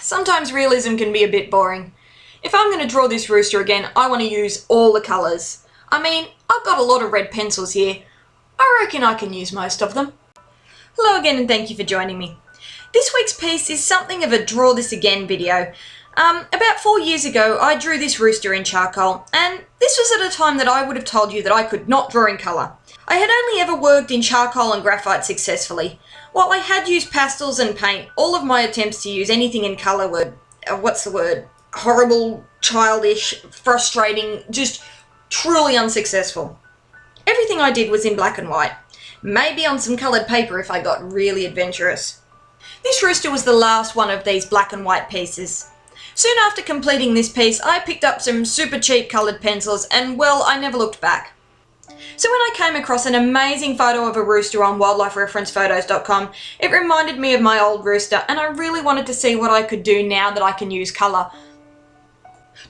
Sometimes realism can be a bit boring. If I'm going to draw this rooster again, I want to use all the colours. I mean, I've got a lot of red pencils here. I reckon I can use most of them. Hello again and thank you for joining me. This week's piece is something of a draw this again video. About 4 years ago, I drew this rooster in charcoal, and this was at a time that I would have told you that I could not draw in colour. I had only ever worked in charcoal and graphite successfully. While I had used pastels and paint, all of my attempts to use anything in colour were, horrible, childish, frustrating, just truly unsuccessful. Everything I did was in black and white, maybe on some coloured paper if I got really adventurous. This rooster was the last one of these black and white pieces. Soon after completing this piece, I picked up some super cheap coloured pencils and, well, I never looked back. So when I came across an amazing photo of a rooster on wildlifereferencephotos.com, it reminded me of my old rooster, and I really wanted to see what I could do now that I can use colour.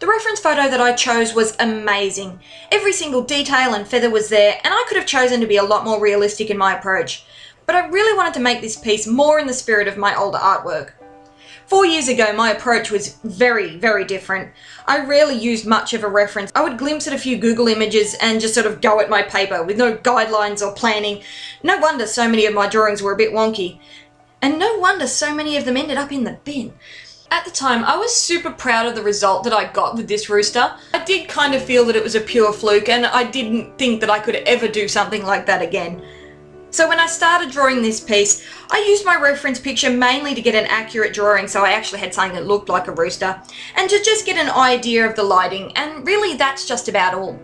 The reference photo that I chose was amazing. Every single detail and feather was there, and I could have chosen to be a lot more realistic in my approach. But I really wanted to make this piece more in the spirit of my older artwork. 4 years ago, my approach was very, very different. I rarely used much of a reference. I would glimpse at a few Google images and just sort of go at my paper with no guidelines or planning. No wonder so many of my drawings were a bit wonky. And no wonder so many of them ended up in the bin. At the time, I was super proud of the result that I got with this rooster. I did kind of feel that it was a pure fluke, and I didn't think that I could ever do something like that again. So when I started drawing this piece, I used my reference picture mainly to get an accurate drawing, so I actually had something that looked like a rooster, and to just get an idea of the lighting, and really that's just about all.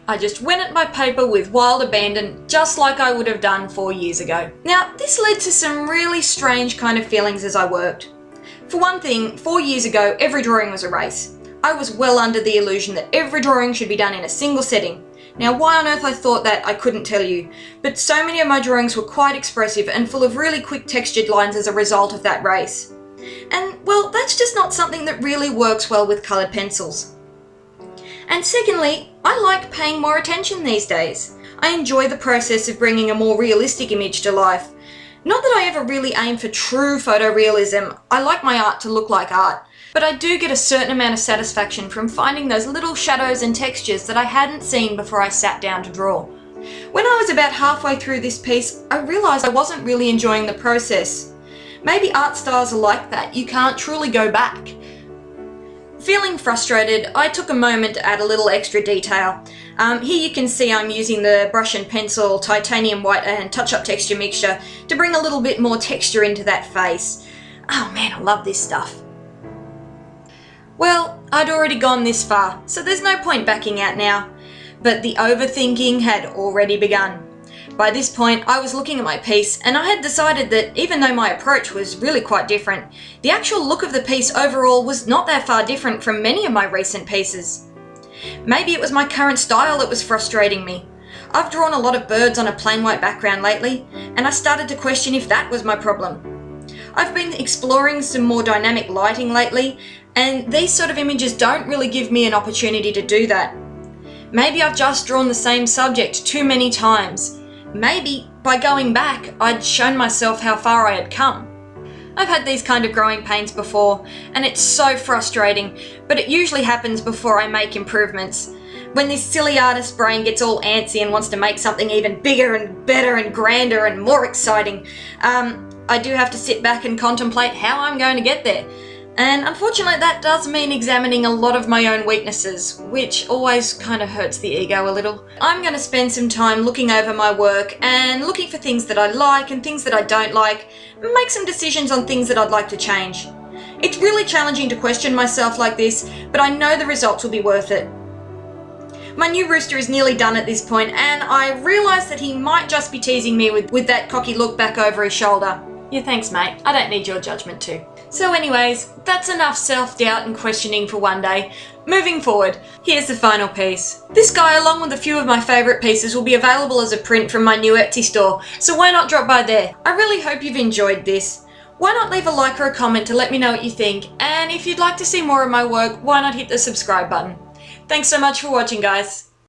I just went at my paper with wild abandon, just like I would have done 4 years ago. Now, this led to some really strange kind of feelings as I worked. For one thing, 4 years ago, every drawing was a race. I was well under the illusion that every drawing should be done in a single setting. Now, why on earth I thought that, I couldn't tell you, but so many of my drawings were quite expressive and full of really quick textured lines as a result of that race. And, well, that's just not something that really works well with coloured pencils. And secondly, I like paying more attention these days. I enjoy the process of bringing a more realistic image to life. Not that I ever really aim for true photorealism. I like my art to look like art. But I do get a certain amount of satisfaction from finding those little shadows and textures that I hadn't seen before I sat down to draw. When I was about halfway through this piece, I realised I wasn't really enjoying the process. Maybe art styles are like that, you can't truly go back. Feeling frustrated, I took a moment to add a little extra detail. Here you can see I'm using the brush and pencil, titanium white and touch-up texture mixture to bring a little bit more texture into that face. Oh man, I love this stuff. Well, I'd already gone this far, so there's no point backing out now. But the overthinking had already begun. By this point, I was looking at my piece, and I had decided that even though my approach was really quite different, the actual look of the piece overall was not that far different from many of my recent pieces. Maybe it was my current style that was frustrating me. I've drawn a lot of birds on a plain white background lately, and I started to question if that was my problem. I've been exploring some more dynamic lighting lately, and these sort of images don't really give me an opportunity to do that. Maybe I've just drawn the same subject too many times. Maybe, by going back, I'd shown myself how far I had come. I've had these kind of growing pains before, and it's so frustrating, but it usually happens before I make improvements. When this silly artist brain gets all antsy and wants to make something even bigger and better and grander and more exciting, I do have to sit back and contemplate how I'm going to get there. And unfortunately that does mean examining a lot of my own weaknesses, which always kind of hurts the ego a little. I'm going to spend some time looking over my work and looking for things that I like and things that I don't like, and make some decisions on things that I'd like to change. It's really challenging to question myself like this, but I know the results will be worth it. My new rooster is nearly done at this point, and I realise that he might just be teasing me with that cocky look back over his shoulder. Yeah, thanks mate, I don't need your judgment too. So anyways, that's enough self-doubt and questioning for one day. Moving forward, here's the final piece. This guy, along with a few of my favourite pieces, will be available as a print from my new Etsy store, so why not drop by there? I really hope you've enjoyed this. Why not leave a like or a comment to let me know what you think, and if you'd like to see more of my work, why not hit the subscribe button. Thanks so much for watching, guys.